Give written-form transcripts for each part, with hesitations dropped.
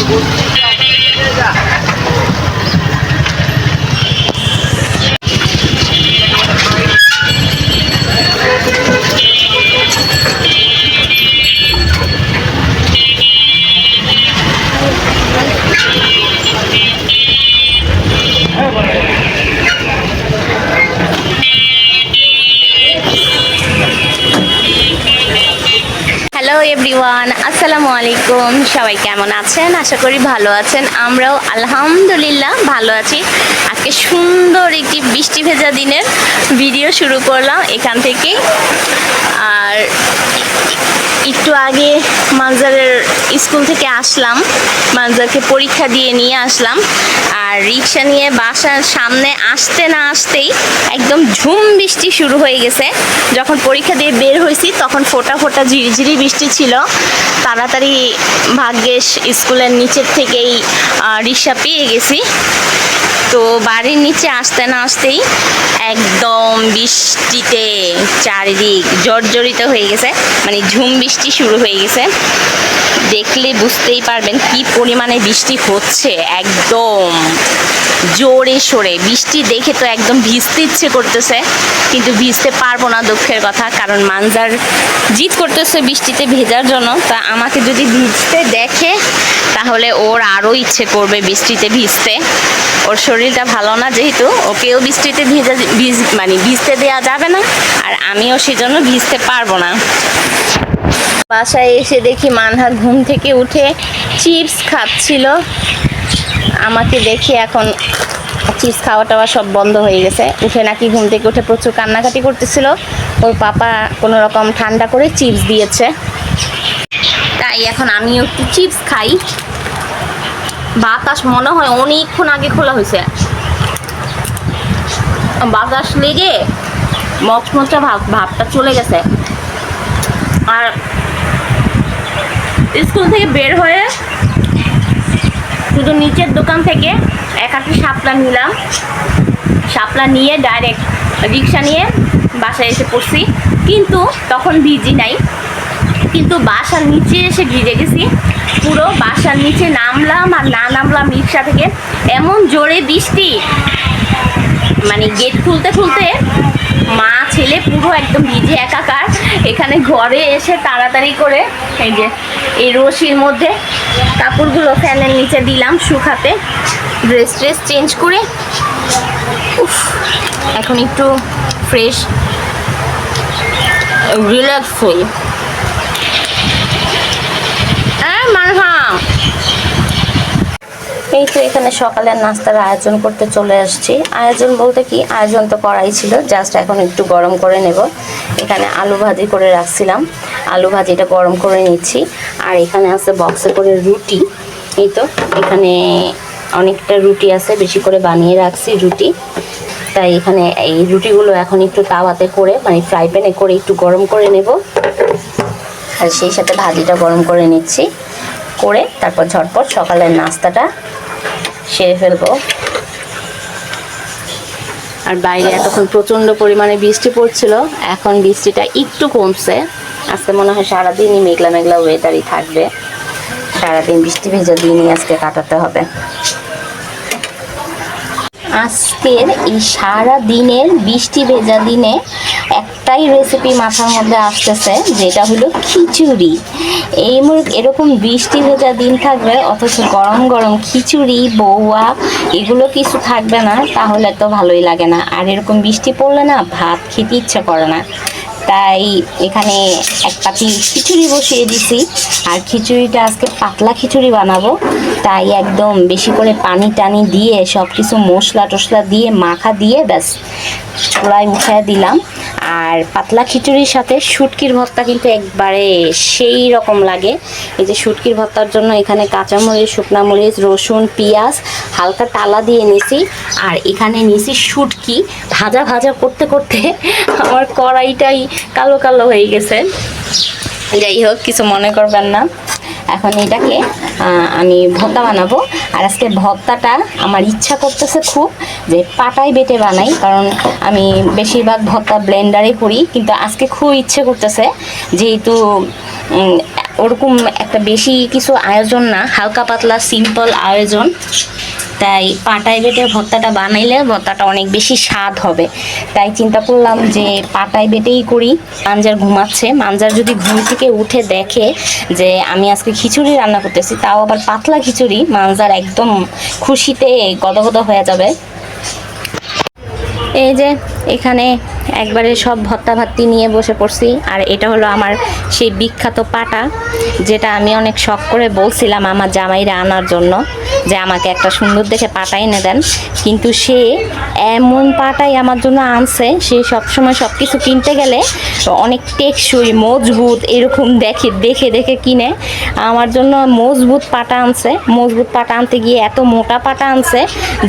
Hello everyone, আসসালামু আলাইকুম। সবাই কেমন আছেন? আশা করি ভালো আছেন। আমরাও আলহামদুলিল্লাহ ভালো আছি। আজকে সুন্দর একটি বৃষ্টি ভেজা দিনের ভিডিও শুরু করলাম এখান থেকেই। আর একটু আগে মানজারের স্কুল থেকে আসলাম, মানজারকে পরীক্ষা দিয়ে নিয়ে আসলাম। আর রিক্সা নিয়ে বাসার সামনে আসতে না আসতেই একদম ঝুম বৃষ্টি শুরু হয়ে গেছে। যখন পরীক্ষা দিয়ে বের হয়েছি তখন ফোঁটা ফোঁটা ঝিরিঝিরি বৃষ্টি ছিল। তাড়াতাড়ি ভাগ্যেশ স্কুলের নিচের থেকেই রিক্সা পেয়ে গেছি। তো বাড়ির নিচে আসতে না আসতেই একদম বৃষ্টিতে চারিদিক জর্জরিত হয়ে গেছে, মানে ঝুম বৃষ্টি শুরু হয়ে গেছে। দেখলে বুঝতেই পারবেন কি পরিমাণে বৃষ্টি হচ্ছে, একদম জোরে সোরে বৃষ্টি দেখে তো একদম ভিজতে ইচ্ছে করতেছে, কিন্তু ভিজতে পারবো না, দুঃখের কথা। কারণ মানজার জিদ করতেছে বৃষ্টিতে ভেজার জন্য। তা আমাকে যদি ভিজতে দেখে তাহলে ওর আরও ইচ্ছে করবে বৃষ্টিতে ভিজতে। ওর শরীরটা ভালো না যেহেতু, ওকেও বৃষ্টিতে ভিজতে দেওয়া যাবে না, আর আমিও সেজন্য ভিজতে পারবো না। বাসায় এসে দেখি মানহা ঘুম থেকে উঠে চিপস খাচ্ছিল। আমাকে দেখে এখন চিপস খাওয়া টাওয়া সব বন্ধ হয়ে গেছে। উঠে নাকি ঘুম থেকে উঠে প্রচুর কান্নাকাটি করতেছিল। ওর পাপা কোনো রকম ঠান্ডা করে চিপস দিয়েছে, তাই এখন আমিও একটু চিপস খাই। বাতাস মনে হয় অনেকক্ষণ আগে খোলা হয়েছে, বাতাস লেগে মচমচা ভাবটা চলে গেছে। আর স্কুল থেকে বের হয়ে শুধু নিচের দোকান থেকে একটা শাপলা নিলাম, শাপলা নিয়ে ডাইরেক্ট রিক্সা নিয়ে বাসায় এসে পড়ছি। কিন্তু তখন ভিজি নাই, কিন্তু বাসার নিচে এসে ভিজে গেছি পুরো। বাসার নিচে নামলাম আর না নামলাম রিক্সা থেকে, এমন জোরে বৃষ্টি, মানে গেট খুলতে খুলতে মা ছেলে পুরো একদম ভিজে একাকার। এখানে ঘরে এসে তাড়াতাড়ি করে এই যে এই রশির মধ্যে কাপড়গুলো ফ্যানের নিচে দিলাম শুকাতে, ড্রেস চেঞ্জ করে এখন একটু ফ্রেশ রিল্যাক্সফুল। এই তো এখানে সকালের নাস্তার আয়োজন করতে চলে আসছি। আয়োজন বলতে কি, আয়োজন তো করাই ছিল, জাস্ট এখন একটু গরম করে নেব। এখানে আলু ভাজি করে রাখছিলাম, আলু ভাজিটা গরম করে নিচ্ছি। আর এখানে আছে বক্সে করে রুটি। এই তো এখানে অনেকটা রুটি আছে, বেশি করে বানিয়ে রাখছি রুটি। তাই এখানে এই রুটিগুলো এখন একটু তাওয়াতে করে, মানে ফ্রাই প্যানে করে একটু গরম করে নেব। আর সেই সাথে ভাজিটা গরম করে নিচ্ছি, করে তারপর ঝটপট সকালের নাস্তাটা সেরে ফেলবো। আর বাইরে এতক্ষণ প্রচণ্ড পরিমাণে বৃষ্টি পড়ছিল, এখন বৃষ্টিটা একটু কমছে। আজকে মনে হয় সারাদিনই মেঘলা মেঘলা ওয়েদারই থাকবে, সারাদিন বৃষ্টি ভেজা দিনই আজকে কাটাতে হবে। আজকের এই সারা দিনের বৃষ্টি ভেজা দিনে একটাই রেসিপি মাথার মধ্যে আসতেছে, যেটা হলো খিচুড়ি। এরকম বৃষ্টি ভেজা দিন থাকবে, অথচ গরম গরম খিচুড়ি বউয়া এগুলো কিছু থাকবে না, তাহলে তো ভালোই লাগে না। আর এরকম বৃষ্টি পড়লে না ভাত খেতে ইচ্ছা করে না। তাই এখানে এক পাতি খিচুড়ি বসিয়ে দিছি। আর খিচুড়িটা আজকে পাতলা খিচুড়ি বানাবো, তাই একদম বেশি করে পানি টানি দিয়ে সব কিছু মশলা টশলা দিয়ে মাখা দিয়ে ব্যাস চুলায় উঠায় দিলাম। আর পাতলা খিচুড়ির সাথে শুটকির ভর্তা কিন্তু একবারে সেই রকম লাগে। এই যে শুটকির ভর্তার জন্য এখানে কাঁচামরিচ, শুকনা মরিচ, রসুন, পেঁয়াজ হালকা টালা দিয়ে নিছি। আর এখানে নিছি শুটকি। ভাজা ভাজা করতে করতে আমার কড়াইটাই কালো কালো হয়ে গেছে, যাই হোক কিছু মনে করবেন না। এখন এটাকে আমি ভর্তা বানাবো। আর আজকে ভর্তাটা আমার ইচ্ছা করতেছে খুব যে পাটায় বেটে বানাই, কারণ আমি বেশিরভাগ ভর্তা ব্লেন্ডারে করি, কিন্তু আজকে খুব ইচ্ছে করতেছে যেহেতু ওরকম একটা বেশি কিছু আয়োজন না, হালকা পাতলা সিম্পল আয়োজন। তাই পাটায় বেটে ভর্তাটা বানাইলে ভর্তাটা অনেক বেশি স্বাদ হবে। তাই চিন্তা করলাম যে পাটায় বেটেই করি। মানজার ঘুমাচ্ছে, মানজার যদি ঘুম থেকে উঠে দেখে যে আমি আজকে খিচুড়ি রান্না করতেছি, তাও আবার পাতলা খিচুড়ি, মানজার একদম খুশিতে গদগদ হয়ে যাবে। এই যে এখানে একবারে সব ভর্তা ভাত্তি নিয়ে বসে পড়ছি। আর এটা হলো আমার সেই বিখ্যাত পাটা, যেটা আমি অনেক শখ করে বলছিলাম আমার জামাইরা আনার জন্য, যে আমাকে একটা সুন্দর দেখে পাটা এনে দেন। কিন্তু সে এমন পাটাই আমার জন্য আনছে, সে সবসময় সব কিছু কিনতে গেলে অনেক টেকসই মজবুত এরকম দেখে দেখে দেখে কিনে। আমার জন্য মজবুত পাটা আনছে। মজবুত পাটা আনতে গিয়ে এত মোটা পাটা আনছে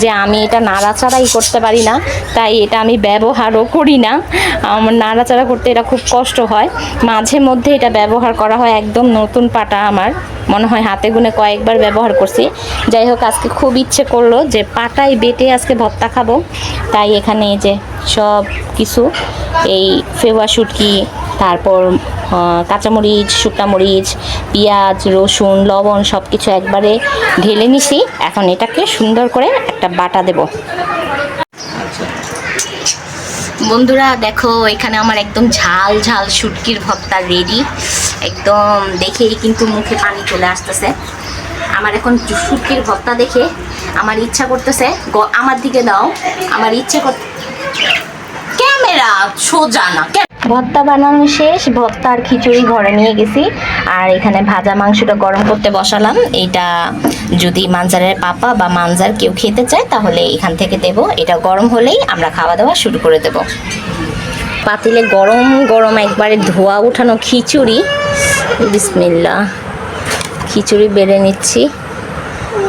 যে আমি এটা নাড়াচাড়াই করতে পারি না, তাই এটা আমি ব্যবহারও করি না। আমার নাড়াচাড়া করতে এটা খুব কষ্ট হয়, মাঝে মধ্যে এটা ব্যবহার করা হয়। একদম নতুন পাটা, আমার মনে হয় হাতে গুনে কয়েকবার ব্যবহার করছি। যাই হোক, আজকে খুব ইচ্ছে করলো যে পাটায় বেটে আজকে ভর্তা খাবো। তাই এখানে এই যে সব কিছু, এই ফেওয়া শুটকি, তারপর কাঁচামরিচ, শুকনা মরিচ, পেঁয়াজ, রসুন, লবণ সব কিছু একবারে ঢেলে নিছি। এখন এটাকে সুন্দর করে একটা বাটা দেব। বন্ধুরা দেখো, এখানে আমার একদম ঝাল ঝাল শুটকির ভর্তা রেডি। একদম দেখেই কিন্তু মুখে পানি চলে আসতেছে। আমার এখন শুটকির ভর্তা দেখে আমার ইচ্ছা করতেছে, আমার দিকে দাও, আমার ইচ্ছে ক্যামেরা সোজা না। ভর্তা বানানো শেষ, ভর্তা আর খিচুড়ি ঘরে নিয়ে গেছি। আর এখানে ভাজা মাংসটা গরম করতে বসালাম। এইটা যদি মানজারের পাপা বা মানজার কেউ খেতে চায় তাহলে এখান থেকে দেব। এটা গরম হলেই আমরা খাওয়া দাওয়া শুরু করে দেব। পাতিলে গরম গরম একবারে ধোয়া উঠানো খিচুড়ি। বিসমিল্লাহ, খিচুড়ি বেড়ে নিচ্ছি।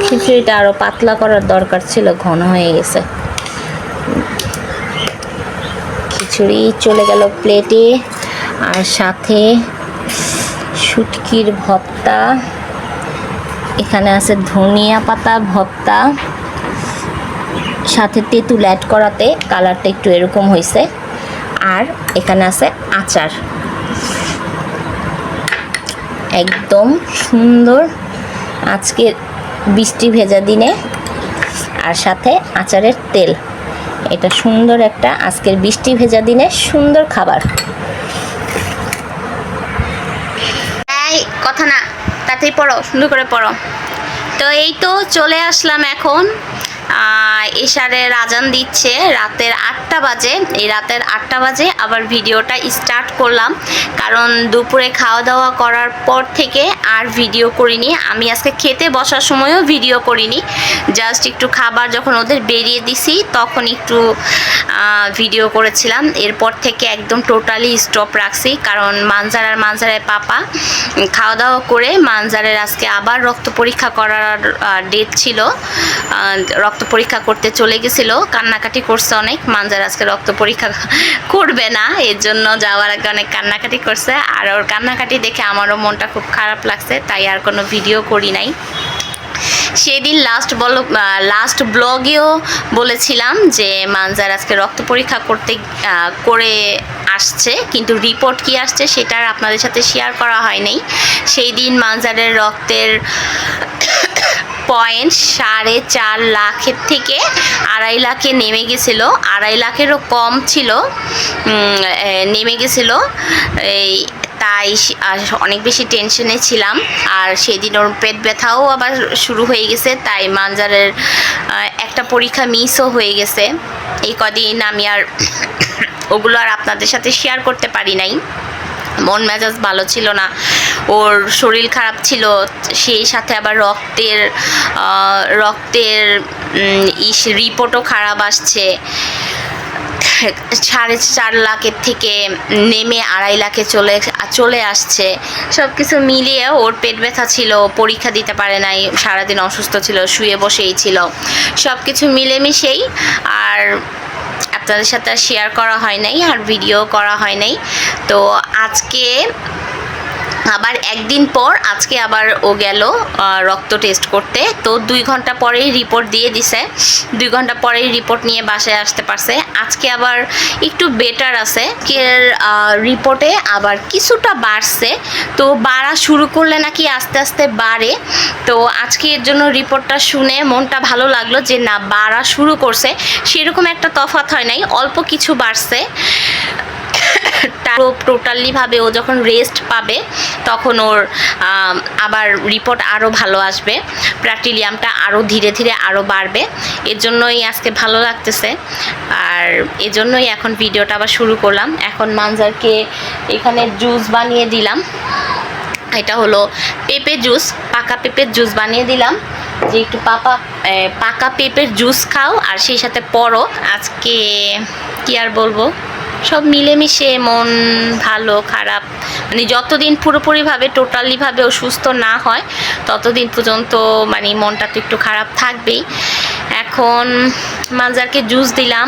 খিচুড়িটা আরও পাতলা করার দরকার ছিল, ঘন হয়ে গেছে। খিচুড়ি চলে গেল প্লেটে, আর সাথে শুটকির ভর্তা। এখানে আছে ধনিয়া পাতা ভর্তা, সাথে তেঁতুল অ্যাড করাতে কালারটা একটু এরকম হয়েছে। আর এখানে আছে আচার, একদম সুন্দর আজকের বৃষ্টি ভেজা দিনে। আর সাথে আচারের তেল। এটা সুন্দর একটা আজকের বৃষ্টি ভেজা দিনে সুন্দর খাবার। এই কথা না, তাতেই পড়ো, সুন্দর করে পড়ো। তো এই তো চলে আসলাম এখন। এশারের আজান দিচ্ছে, রাতের 8টা বাজে। এই রাতের 8টা বাজে আবার ভিডিওটা স্টার্ট করলাম, কারণ দুপুরে খাওয়া দাওয়া করার পর থেকে আর ভিডিও করিনি। আমি আজকে খেতে বসার সময়ও ভিডিও করিনি, জাস্ট একটু খাবার যখন ওদের বেরিয়ে দিছি তখন একটু ভিডিও করেছিলাম। এরপর থেকে একদম টোটালি স্টপ রাখছি, কারণ মানজারের পাপা খাওয়া দাওয়া করে মানজারের আজকে আবার রক্ত পরীক্ষা করার ডেট ছিল। রক্ত পরীক্ষা করতে চলে গেছিল, কান্নাকাটি করছে অনেক। মানজার আজকে রক্ত পরীক্ষা করবে না, এর জন্য যাওয়ার আগে অনেক কান্নাকাটি করছে। আর ওর কান্নাকাটি দেখে আমারও মনটা খুব খারাপ লাগছে, তাই আর কোনো ভিডিও করি নাই। সেদিন লাস্ট ব্লগেও বলেছিলাম যে মানজার আজকে রক্ত পরীক্ষা করে আসছে, কিন্তু রিপোর্ট কি আসছে সেটা আর আপনাদের সাথে শেয়ার করা হয় নাই। সেই দিন মানজারের রক্তের পয়েন্ট 4.5 লাখের থেকে 2.5 লাখে নেমে গেছিলো, 2.5 লাখেরও কম ছিল, নেমে গেছিলো। এই তাই অনেক বেশি টেনশনে ছিলাম। আর সেদিন ওর পেট ব্যথাও আবার শুরু হয়ে গেছে, তাই মানজারের একটা পরীক্ষা মিসও হয়ে গেছে। এই কদিন আমি আর ওগুলো আর আপনাদের সাথে শেয়ার করতে পারি নাই। মন মেজাজ ভালো ছিল না, ওর শরীর খারাপ ছিল, সেই সাথে আবার রক্তের রিপোর্টও খারাপ আসছে। 4.5 লাখের থেকে নেমে 2.5 লাখে চলে আসছে। সব কিছু মিলিয়ে ওর পেট ব্যথা ছিল, পরীক্ষা দিতে পারে নাই, সারাদিন অসুস্থ ছিল, শুয়ে বসেই ছিল। সব কিছু মিলেমিশেই আর আপনাদের সাথে শেয়ার করা হয় নাই, আর ভিডিও করা হয় নাই। তো আজকে আবার একদিন পর আজকে আবার ও গেল রক্ত টেস্ট করতে। তো 2 ঘন্টা পরেই রিপোর্ট দিয়ে দিছে, 2 ঘন্টা পরেই রিপোর্ট নিয়ে বাসায় আসতে পারছে। আজকে আবার একটু বেটার আছে, রিপোর্টে আবার কিছুটা বাড়ছে। তো বাড়া শুরু করলে নাকি আস্তে আস্তে বাড়ে। তো আজকে এর জন্য রিপোর্টটা শুনে মনটা ভালো লাগলো যে না, বাড়া শুরু করছে। সেরকম একটা তফাৎ হয় নাই, অল্প কিছু বাড়ছে। টোটালিভাবে ও যখন রেস্ট পাবে তখন ওর আবার রিপোর্ট আরও ভালো আসবে, প্লাটিলিয়ামটা আরও ধীরে ধীরে আরও বাড়বে। এর জন্যই আজকে ভালো লাগতেছে, আর এজন্যই এখন ভিডিওটা আবার শুরু করলাম। এখন মানজারকে এখানে জুস বানিয়ে দিলাম, এটা হলো পেঁপে জুস, পাকা পেঁপের জুস বানিয়ে দিলাম যে একটু পাকা পেঁপের জুস খাও আর সেই সাথে পড়ো। আজকে কি আর বলবো, সব মিলেমিশে মন ভালো খারাপ, মানে যতদিন পুরোপুরিভাবে টোটালিভাবে অসুস্থ না হয় ততদিন পর্যন্ত মানে মনটা তো একটু খারাপ থাকবেই। এখন মানজারকে জুস দিলাম,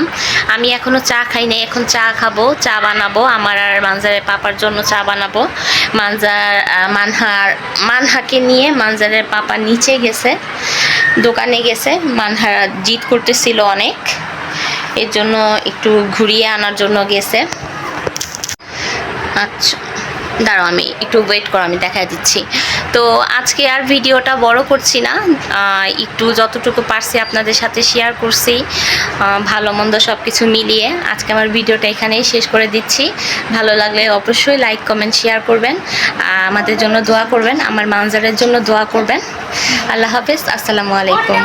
আমি এখনও চা খাই নাই, এখন চা খাবো, চা বানাবো আমার আর মানজারের পাপার জন্য চা বানাবো। মানহাকে নিয়ে মানজারের পাপা নিচে গেছে, দোকানে গেছে। মানহা জিদ করতেছিল অনেক, এর জন্য একটু ঘুরিয়ে আনার জন্য গেছে। আচ্ছা দাঁড়াও, আমি একটু ওয়েট করো, আমি দেখা দিচ্ছি। তো আজকে আর ভিডিওটা বড় করছি না, একটু যতটুকু পারছি আপনাদের সাথে শেয়ার করছি, ভালো মন্দ সব কিছু মিলিয়ে আজকে আমার ভিডিওটা এখানেই শেষ করে দিচ্ছি। ভালো লাগলে অবশ্যই লাইক কমেন্ট শেয়ার করবেন, আমাদের জন্য দোয়া করবেন, আমার মানজারের জন্য দোয়া করবেন। আল্লাহ হাফেজ, আসসালামু আলাইকুম।